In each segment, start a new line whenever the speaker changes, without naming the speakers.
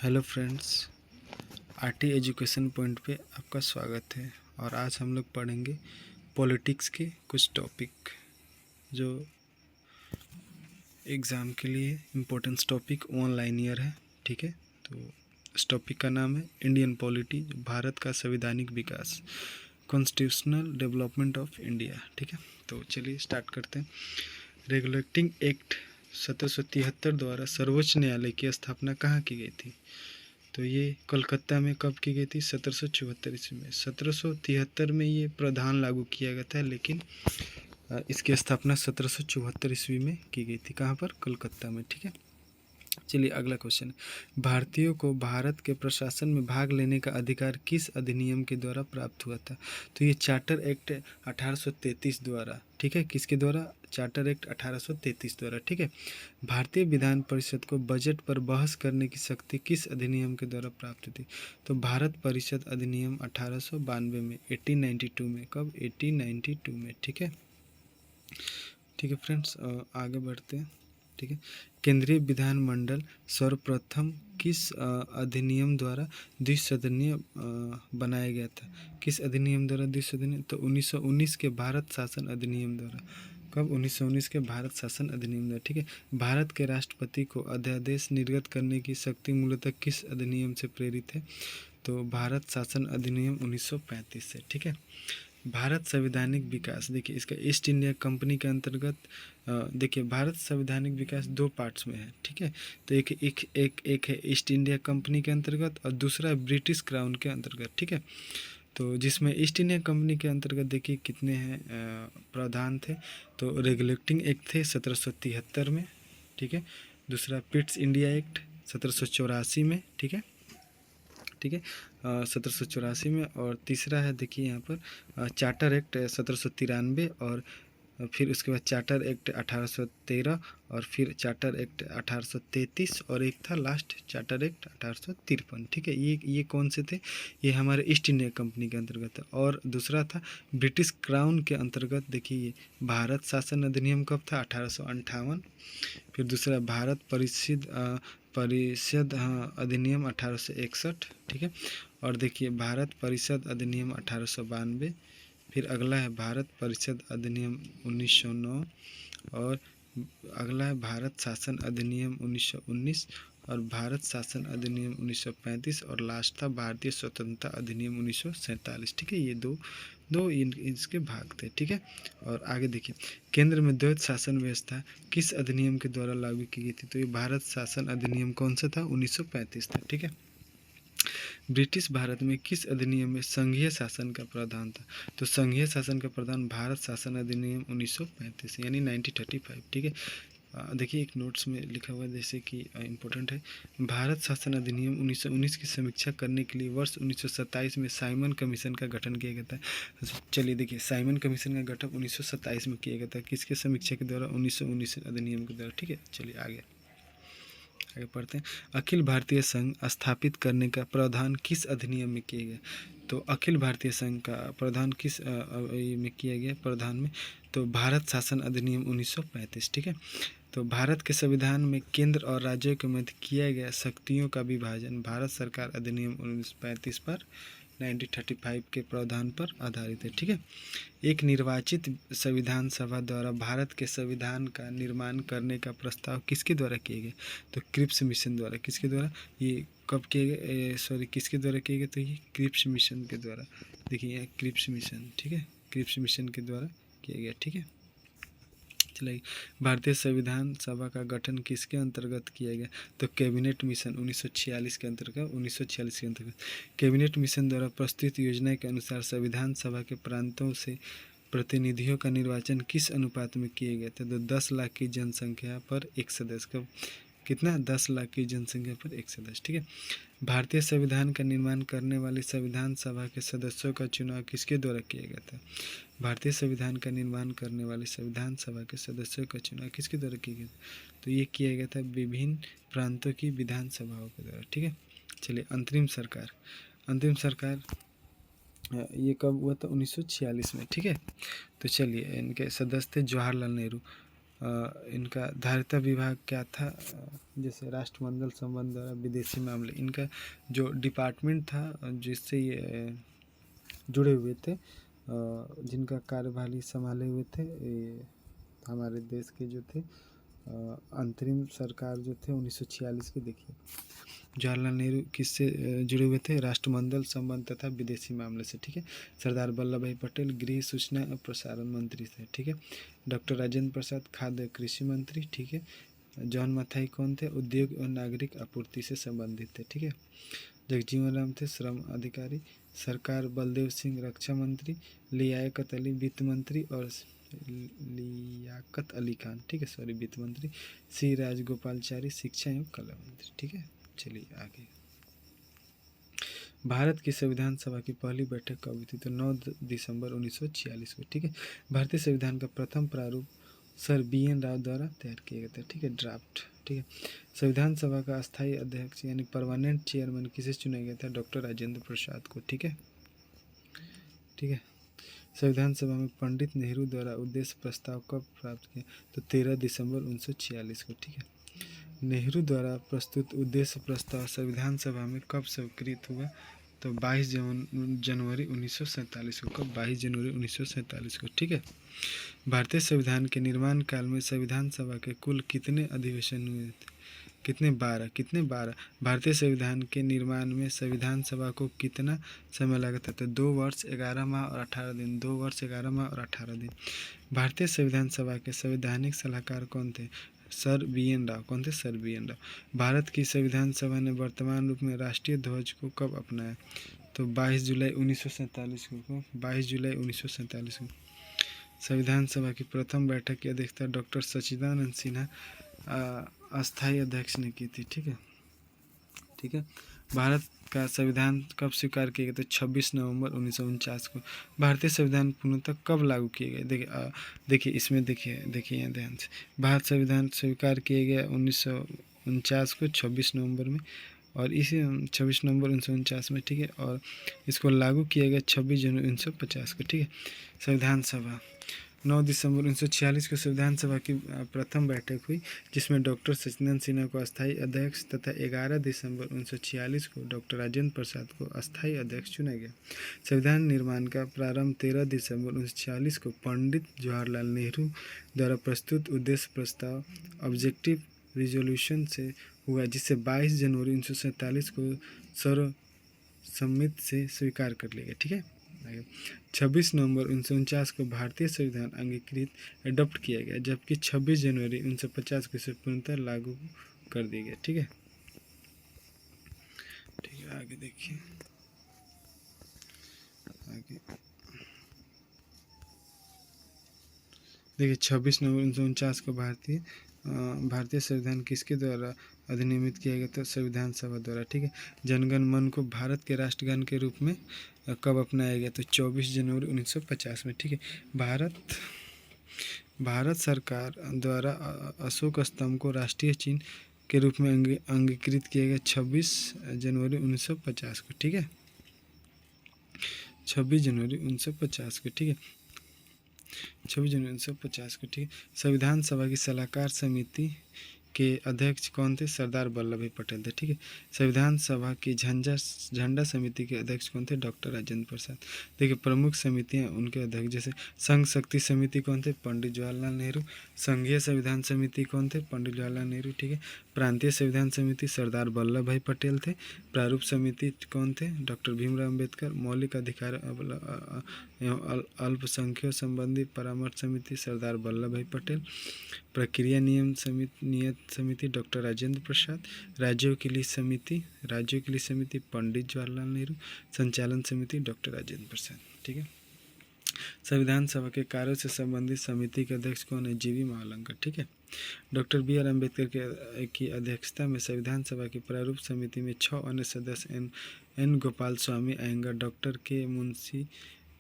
Hello friends, RT education point पे आपका स्वागत है। और आज हम लोग पढ़ेंगे पॉलिटिक्स के कुछ टॉपिक जो एग्ज़ाम के लिए इम्पोर्टेंस टॉपिक ऑनलाइन ईयर है। ठीक है, तो इस टॉपिक का नाम है इंडियन पॉलिटी, भारत का संवैधानिक विकास, कॉन्स्टिट्यूशनल डेवलपमेंट ऑफ इंडिया। ठीक है, तो चलिए स्टार्ट करते हैं। रेगुलेटिंग एक्ट 1773 द्वारा सर्वोच्च न्यायालय की स्थापना कहाँ की गई थी? तो ये कोलकाता में कब की गई थी? 1774 ईस्वी में। 1773 में ये प्रावधान लागू किया गया था, लेकिन इसकी स्थापना 1774 ईस्वी में की गई थी। कहाँ पर? कोलकाता में। ठीक है, चलिए अगला क्वेश्चन। भारतीयों को भारत के प्रशासन में भाग लेने का अधिकार किस अधिनियम के द्वारा प्राप्त हुआ था? तो ये चार्टर एक्ट 1833 द्वारा। ठीक है, किसके द्वारा? चार्टर एक्ट 1833 द्वारा। ठीक है, भारतीय विधान परिषद को बजट पर बहस करने की शक्ति किस अधिनियम के द्वारा प्राप्त थी? तो भारत परिषद अधिनियम 1892 में, 1892 में। कब? 1892 में। ठीक है, ठीक है फ्रेंड्स, आगे बढ़ते हैं। ठीक है, केंद्रीय विधानमंडल सर्वप्रथम किस अधिनियम द्वारा द्विसदनीय बनाया गया था? किस अधिनियम द्वारा द्विसदनीय? तो 1919 के भारत शासन अधिनियम द्वारा। कब? 1919 के भारत शासन अधिनियम द्वारा। ठीक है, भारत के राष्ट्रपति को अध्यादेश निर्गत करने की शक्ति मूलतः किस अधिनियम से प्रेरित है? तो भारत शासन अधिनियम 1935 से। ठीक है, भारत संवैधानिक विकास, देखिए इसका ईस्ट इंडिया कंपनी के अंतर्गत देखिए भारत संवैधानिक विकास दो पार्ट्स में है। ठीक है, तो एक एक एक एक है ईस्ट इंडिया कंपनी के अंतर्गत और दूसरा ब्रिटिश क्राउन के अंतर्गत। ठीक है, तो जिसमें ईस्ट इंडिया कंपनी के अंतर्गत देखिए कितने हैं प्रावधान थे। तो रेगुलेटिंग एक्ट थे 1773 में। ठीक है, दूसरा पिट्स इंडिया एक्ट 1784 में। ठीक है, ठीक है, 1784 में। और तीसरा है देखिए यहाँ पर चार्टर एक्ट 1793, और फिर उसके बाद चार्टर एक्ट 1813, और फिर चार्टर एक्ट 1833, और एक था लास्ट चार्टर एक्ट 1853। ठीक है, ये कौन से थे? ये हमारे ईस्ट इंडिया कंपनी के अंतर्गत है। और दूसरा था ब्रिटिश क्राउन के अंतर्गत। देखिए ये भारत शासन अधिनियम कब था? 1858। फिर दूसरा भारत परिषद अधिनियम 1861। ठीक है, और देखिए भारत परिषद अधिनियम 1892। फिर अगला है भारत परिषद अधिनियम 1909, और अगला है भारत शासन अधिनियम 1919, और भारत शासन अधिनियम 1935, और लास्ट था भारतीय स्वतंत्रता अधिनियम 1947। ठीक है, ये दो दो इसके भाग थे। ठीक है, और आगे देखिए केंद्र में द्वैत शासन व्यवस्था किस अधिनियम के द्वारा लागू की गई थी? तो ये भारत शासन अधिनियम कौन सा था? 1935 था। ठीक है, ब्रिटिश भारत में किस अधिनियम में संघीय शासन का प्रावधान था? तो संघीय शासन का प्रावधान भारत शासन अधिनियम 1935 यानी 1935। ठीक है, देखिए एक नोट्स में लिखा हुआ है जैसे कि इम्पोर्टेंट है। भारत शासन अधिनियम 1919 की समीक्षा करने के लिए वर्ष 1927 में साइमन कमीशन का गठन किया गया था। चलिए देखिए साइमन कमीशन का गठन 1927 में किया गया था, किसके समीक्षा के द्वारा? 1919 अधिनियम के द्वारा। ठीक है, चलिए आगे पढ़ते हैं। अखिल भारतीय संघ स्थापित करने का प्रावधान किस अधिनियम में किया गया? तो अखिल भारतीय संघ का प्रावधान किस में किया गया? प्रावधान में तो भारत शासन अधिनियम 1935। ठीक है, तो भारत के संविधान में केंद्र और राज्यों के मध्य किया गया शक्तियों का विभाजन भारत सरकार अधिनियम 1935 पर 1935 के प्रावधान पर आधारित है। ठीक है, एक निर्वाचित संविधान सभा द्वारा भारत के संविधान का निर्माण करने का प्रस्ताव किसके द्वारा किया गया? तो क्रिप्स मिशन द्वारा। किसके द्वारा? ये कब किए गए? सॉरी, किसके द्वारा किए गए? तो ये क्रिप्स मिशन के द्वारा। देखिए यहाँ क्रिप्स मिशन। ठीक है, क्रिप्स मिशन के द्वारा किया गया। ठीक है, चलिए भारतीय संविधान सभा का गठन किसके अंतर्गत किया गया? तो कैबिनेट मिशन 1946 के अंतर्गत। 1946 के अंतर्गत कैबिनेट मिशन द्वारा प्रस्तुत योजना के अनुसार संविधान सभा के प्रांतों से प्रतिनिधियों का निर्वाचन किस अनुपात में किया गया था? तो 10 लाख की जनसंख्या पर एक सदस्य का कितना? 10 लाख की जनसंख्या पर एक सदस्य। ठीक है, भारतीय संविधान का निर्माण करने वाली संविधान सभा के सदस्यों का चुनाव किसके द्वारा किया गया था? भारतीय संविधान का निर्माण करने वाली संविधान सभा के सदस्यों का चुनाव किसके द्वारा किया गया? तो ये किया गया था विभिन्न प्रांतों की विधान सभाओं के द्वारा। ठीक है, चलिए अंतरिम सरकार। अंतरिम सरकार ये कब हुआ था? 1946 में। ठीक है, तो चलिए इनके सदस्य थे जवाहरलाल नेहरू। इनका धारिता विभाग क्या था, जैसे राष्ट्रमंडल संबंध द्वारा विदेशी मामले, इनका जो डिपार्टमेंट था जिससे ये जुड़े हुए थे, जिनका कार्यभार संभाले हुए थे ये हमारे देश के जो थे अंतरिम सरकार जो थे 1946 के। देखिए जवाहरलाल नेहरू किससे जुड़े हुए थे, राष्ट्रमंडल संबंध तथा विदेशी मामले से, ठीक है। सरदार वल्लभ भाई पटेल गृह सूचना और प्रसारण मंत्री थे, ठीक है। डॉक्टर राजेंद्र प्रसाद खाद्य कृषि मंत्री, ठीक है। जॉन मथाई कौन थे, उद्योग और नागरिक आपूर्ति से संबंधित थे, ठीक है। जगजीवन राम थे श्रम अधिकारी, सरकार बलदेव सिंह रक्षा मंत्री, लियाकत अली वित्त मंत्री और लियाकत अली खान, ठीक है, सॉरी वित्त मंत्री, सी राजगोपालचारी शिक्षा एवं कला मंत्री, ठीक है। चलिए आगे। भारत की संविधान सभा की पहली बैठक कब हुई थी, तो 9 दिसंबर 1946 को, ठीक है। भारतीय संविधान का प्रथम प्रारूप सर BN राव द्वारा तैयार किया गया था, ठीक है, ड्राफ्ट, ठीक है। संविधान सभा का अस्थायी अध्यक्ष यानी परमानेंट चेयरमैन किसे चुना गया था, डॉक्टर राजेंद्र प्रसाद को, ठीक है, ठीक है। संविधान सभा में पंडित नेहरू द्वारा उद्देश्य प्रस्ताव कब प्राप्त किया, तो 13 दिसंबर 1946 को, ठीक है। नेहरू द्वारा प्रस्तुत उद्देश्य प्रस्ताव संविधान सभा में कब स्वीकृत हुआ, तो 22 जनवरी 1947 को, कब 22 जनवरी 1947 को, ठीक है। भारतीय संविधान के निर्माण काल में संविधान सभा के कुल कितने अधिवेशन हुए थे, कितने 12 भारतीय संविधान के निर्माण में संविधान सभा को कितना समय लगा था, तो 2 वर्ष 11 माह और 18 दिन, 2 वर्ष 11 माह और 18 दिन। भारतीय संविधान सभा के संवैधानिक सलाहकार कौन थे, सर BN राव, कौन थे, सर BN राव। भारत की संविधान सभा ने वर्तमान रूप में राष्ट्रीय ध्वज को कब अपनाया, तो 22 जुलाई 1947 को, 22 जुलाई 1947 को। संविधान सभा की प्रथम बैठक की अध्यक्षता डॉक्टर सच्चिदानंद सिन्हा अस्थायी अध्यक्ष ने की थी, ठीक है, ठीक है। भारत का संविधान कब स्वीकार किया गया, तो 26 नवंबर 1949 को। भारतीय संविधान पूर्णतः कब लागू किए गए, देखिए इसमें देखिए यहाँ ध्यान से, भारत संविधान स्वीकार किया गया 1949 को 26 नवंबर में, और इसी 26 नवंबर 1949 में, ठीक है, और इसको लागू किया गया 26 जनवरी 1950 को, ठीक है। संविधान सभा 9 दिसंबर 1946 को संविधान सभा की प्रथम बैठक हुई, जिसमें डॉक्टर सच्चिदानंद सिन्हा को अस्थायी अध्यक्ष तथा 11 दिसंबर 1946 को डॉक्टर राजेंद्र प्रसाद को अस्थायी अध्यक्ष चुना गया। संविधान निर्माण का प्रारंभ 13 दिसंबर 1946 को पंडित जवाहरलाल नेहरू द्वारा प्रस्तुत उद्देश्य प्रस्ताव ऑब्जेक्टिव रिजोल्यूशन से हुआ, जिसे 22 जनवरी 1947 को सर्वसम्मति से स्वीकार कर लिया गया, ठीक है। 26 नवंबर 1949 को भारतीय संविधान अंगीकृत एडॉप्ट किया गया, जबकि 26 जनवरी 1950 को इसे पूर्णतः लागू कर दिया गया, ठीक है, ठीक है। आगे देखिए, आगे देखिए 26 नवंबर 1949 को भारतीय संविधान किसके द्वारा अधिनियमित किया गया था, संविधान सभा द्वारा, ठीक है। जनगण मन को भारत के राष्ट्रगान के रूप में कब अपनाया गया, तो 24 जनवरी 1950 में, ठीक है। भारत सरकार द्वारा अशोक स्तंभ को राष्ट्रीय चिन्ह के रूप में अंगीकृत किया गया 26 जनवरी 1950 को, ठीक है, 26 जनवरी 1950 को, ठीक है, 26 जनवरी 1950 को, ठीक है। संविधान सभा की सलाहकार समिति के अध्यक्ष कौन थे, सरदार वल्लभ भाई पटेल थे, ठीक है। संविधान सभा की झंडा समिति के अध्यक्ष कौन थे, डॉक्टर राजेंद्र प्रसाद। देखिए प्रमुख समितियां उनके अध्यक्ष, जैसे संघ शक्ति समिति कौन थे, पंडित जवाहरलाल नेहरू। संघीय संविधान समिति कौन थे, पंडित जवाहरलाल नेहरू, ठीक है। प्रांतीय संविधान समिति सरदार वल्लभ भाई पटेल थे। प्रारूप समिति कौन थे, डॉक्टर भीमराव अम्बेडकर। मौलिक अधिकार एवं अल्पसंख्यकों संबंधी परामर्श समिति सरदार वल्लभ भाई पटेल। प्रक्रिया नियत समिति डॉक्टर राजेंद्र प्रसाद। राज्यों के लिए समिति पंडित जवाहरलाल नेहरू। संचालन समिति डॉक्टर राजेंद्र प्रसाद, ठीक है। संविधान सभा के कार्यों से संबंधित समिति के अध्यक्ष कौन है, जीवी मावलंकर, ठीक है। डॉक्टर BR अम्बेडकर की अध्यक्षता में संविधान सभा की प्रारूप समिति में 6 अन्य सदस्य N Gopalaswami Ayyangar, doctor K Munshi,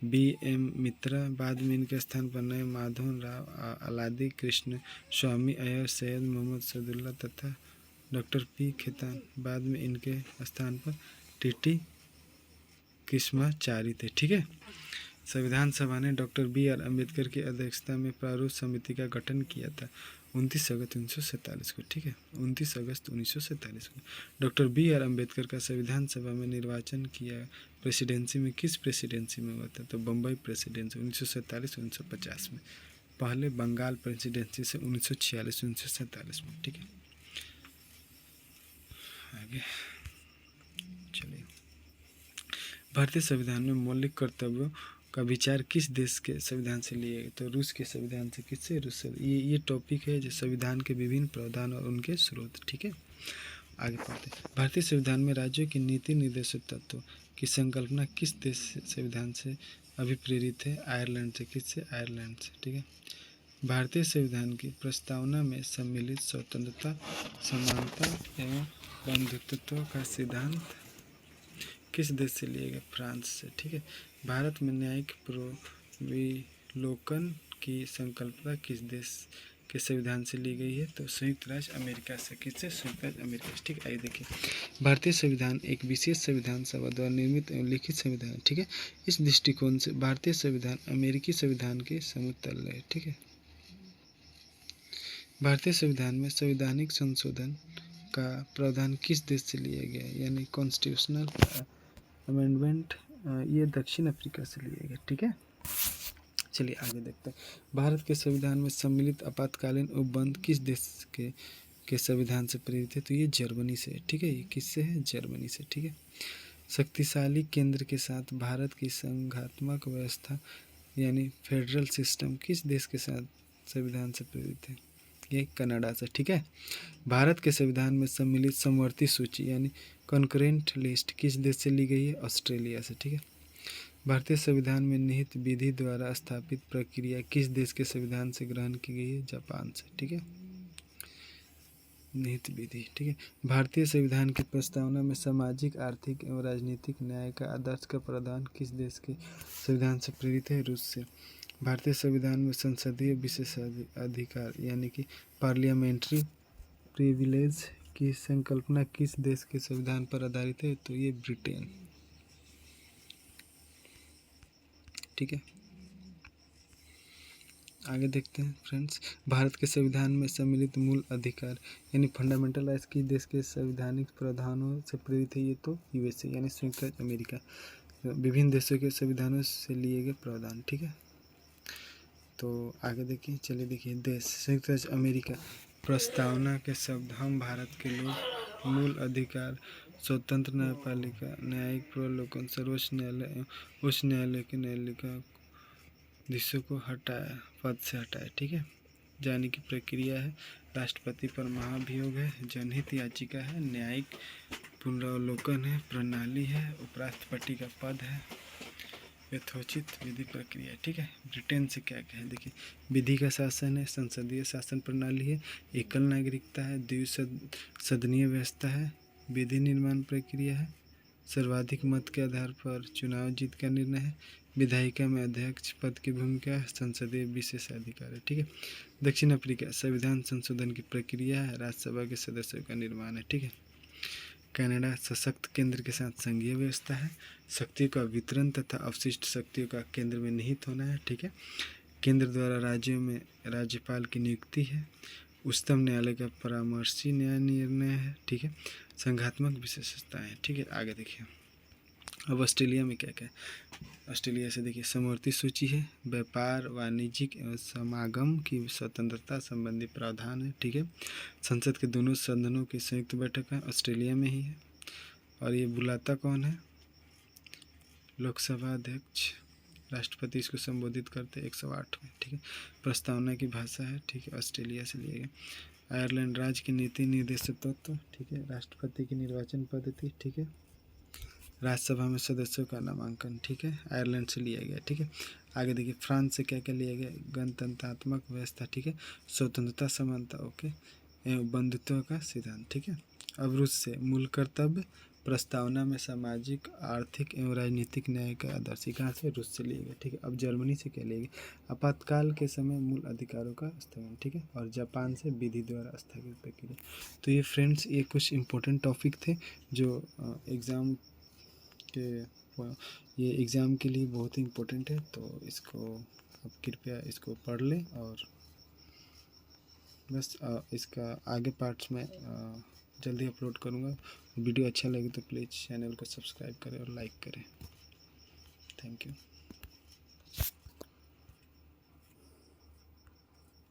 BM Mitra, बाद में इनके स्थान पर नए माधवन राव, अलादी कृष्ण स्वामी अय्यर, सैयद मोहम्मद सदुल्ला तथा डॉक्टर P खेतान, बाद में इनके स्थान पर TT कृष्णाचारी थे, ठीक है। संविधान सभा ने डॉक्टर BR अम्बेडकर की अध्यक्षता में प्रारूप समिति का गठन किया था 29 अगस्त 1947 को, ठीक है, 29 अगस्त 1947 को। डॉक्टर BR अम्बेडकर का संविधान सभा में निर्वाचन किया प्रेसिडेंसी में, किस प्रेसिडेंसी में हुआ था? तो बम्बई प्रेसिडेंसी 1947-1950 में। पहले बंगाल प्रेसिडेंसी से 1946-1947 में, ठीक है। आगे चलिए, भारतीय संविधान में मौलिक कर्तव्यों का विचार किस देश के संविधान से लिए गए? तो रूस के संविधान से। किससे? रूस से। ये टॉपिक है जो संविधान के विभिन्न प्रावधान और उनके स्रोत, ठीक है। आगे पढ़ते हैं। भारतीय संविधान में राज्यों की नीति निर्देशक तत्वों की संकल्पना किस देश संविधान से अभिप्रेरित है? आयरलैंड से। किससे? आयरलैंड से, ठीक है। भारतीय संविधान की प्रस्तावना में सम्मिलित स्वतंत्रता, समानता एवं बंधुत्व का सिद्धांत किस देश से लिए गए? फ्रांस से, ठीक है। भारत में न्यायिक पूर्वावलोकन की संकल्पना किस देश के संविधान से ली गई है? तो संयुक्त राज्य अमेरिका से। किससे? संयुक्त राज्य अमेरिका से, ठीक है। आइए देखिए, भारतीय संविधान एक विशेष संविधान सभा द्वारा निर्मित एवं लिखित संविधान है, ठीक है। इस दृष्टिकोण से भारतीय संविधान अमेरिकी संविधान के समतुल्य है, ठीक है। भारतीय संविधान में संवैधानिक संशोधन का प्रावधान किस देश से लिया गया है? यानी कॉन्स्टिट्यूशनल अमेंडमेंट, ये दक्षिण अफ्रीका से लिया गया, ठीक है। चलिए आगे देखते हैं। भारत के संविधान में सम्मिलित आपातकालीन उपबंध किस देश के संविधान से प्रेरित है? तो ये जर्मनी से, ठीक है। ये किससे है? जर्मनी से, ठीक है। शक्तिशाली केंद्र के साथ भारत की संघात्मक व्यवस्था यानी फेडरल सिस्टम किस देश के साथ संविधान से प्रेरित है? ये कनाडा से, ठीक है। भारत के संविधान में सम्मिलित समवर्ती सूची यानी कॉन्करेंट लिस्ट किस देश से ली गई है? ऑस्ट्रेलिया से, ठीक है। भारतीय संविधान में निहित विधि द्वारा स्थापित प्रक्रिया किस देश के संविधान से ग्रहण की गई है? जापान से, ठीक है। निहित विधि, ठीक है। भारतीय संविधान की प्रस्तावना में सामाजिक, आर्थिक एवं राजनीतिक न्याय का आदर्श का प्रावधान किस देश के संविधान से प्रेरित है? रूस से। भारतीय संविधान में संसदीय विशेषाधिकार यानी कि पार्लियामेंट्री प्रिविलेज की संकल्पना किस देश के संविधान पर आधारित है? तो ये ब्रिटेन, ठीक है। आगे देखते हैं फ्रेंड्स, भारत के संविधान में सम्मिलित मूल अधिकार यानी फंडामेंटल राइट्स किस देश के संवैधानिक प्रावधानों से प्रेरित है? ये तो USA यानी संयुक्त राज्य अमेरिका। विभिन्न देशों के संविधानों से लिए गए प्रावधान, ठीक है। तो आगे देखिए, चलिए देखिए, देश संयुक्त राज्य अमेरिका। प्रस्तावना के शब्द: हम भारत के लोग, मूल अधिकार, स्वतंत्र न्यायपालिका, न्यायिक पूर्वावलोकन, सर्वोच्च न्यायालय एवं उच्च न्यायालय के न्यायाधीशों को पद से हटाए, ठीक है। जाने की प्रक्रिया है, राष्ट्रपति पर महाभियोग है, जनहित याचिका है, न्यायिक पुनरावलोकन है, प्रणाली है, उपराष्ट्रपति का पद है, यथोचित विधि प्रक्रिया, ठीक है। ब्रिटेन से क्या क्या है देखिए, विधि का शासन है, संसदीय शासन प्रणाली है, एकल नागरिकता है, द्विसदनीय व्यवस्था है, विधि निर्माण प्रक्रिया है, सर्वाधिक मत के आधार पर चुनाव जीत का निर्णय है, विधायिका में अध्यक्ष पद की भूमिका है, संसदीय विशेषाधिकार है, ठीक है। दक्षिण अफ्रीका संविधान संशोधन की प्रक्रिया है, राज्यसभा के सदस्यों का निर्माण है, ठीक है। कनाडा सशक्त केंद्र के साथ संघीय व्यवस्था है, शक्तियों का वितरण तथा अवशिष्ट शक्तियों का केंद्र में निहित होना है, ठीक है। केंद्र द्वारा राज्यों में राज्यपाल की नियुक्ति है, उच्चतम न्यायालय का परामर्शी न्याय निर्णय है, ठीक है। संघात्मक विशेषताएं, ठीक है। आगे देखिए, अब ऑस्ट्रेलिया में क्या क्या है। ऑस्ट्रेलिया से देखिए, समवर्ती सूची है, व्यापार, वाणिज्यिक एवं समागम की स्वतंत्रता संबंधी प्रावधान है, ठीक है। संसद के दोनों सदनों की संयुक्त बैठक है ऑस्ट्रेलिया में ही है, और ये बुलाता कौन है? लोकसभा अध्यक्ष, राष्ट्रपति इसको संबोधित करते 108 में, ठीक है। प्रस्तावना की भाषा है, ठीक है, ऑस्ट्रेलिया से लिया गया। आयरलैंड राज्य की नीति निर्देशक तत्व, ठीक है। राष्ट्रपति की निर्वाचन पद्धति, ठीक है। राज्यसभा में सदस्यों का नामांकन, ठीक है, आयरलैंड से लिया गया, ठीक है। आगे देखिए, फ्रांस से क्या क्या लिया गया? गणतंत्रात्मक व्यवस्था, ठीक है, स्वतंत्रता, समानता, ओके, एवं बंधुत्व का सिद्धांत, ठीक है। अब रूस से मूल कर्तव्य, प्रस्तावना में सामाजिक, आर्थिक एवं राजनीतिक न्याय का आदर्श, कहाँ से? रूस से लिया गया, ठीक है। अब जर्मनी से क्या लिया गया? आपातकाल के समय मूल अधिकारों का स्थगन, ठीक है। और जापान से विधि द्वारा स्थगित प्रक्रिया। तो ये फ्रेंड्स, ये कुछ इंपॉर्टेंट टॉपिक थे जो एग्ज़ाम के ये एग्ज़ाम के लिए बहुत ही इम्पोर्टेंट है, तो इसको आप कृपया इसको पढ़ लें और बस इसका आगे पार्ट्स में जल्दी अपलोड करूँगा। वीडियो अच्छा लगे तो प्लीज़ चैनल को सब्सक्राइब करें और लाइक करें। Thank you.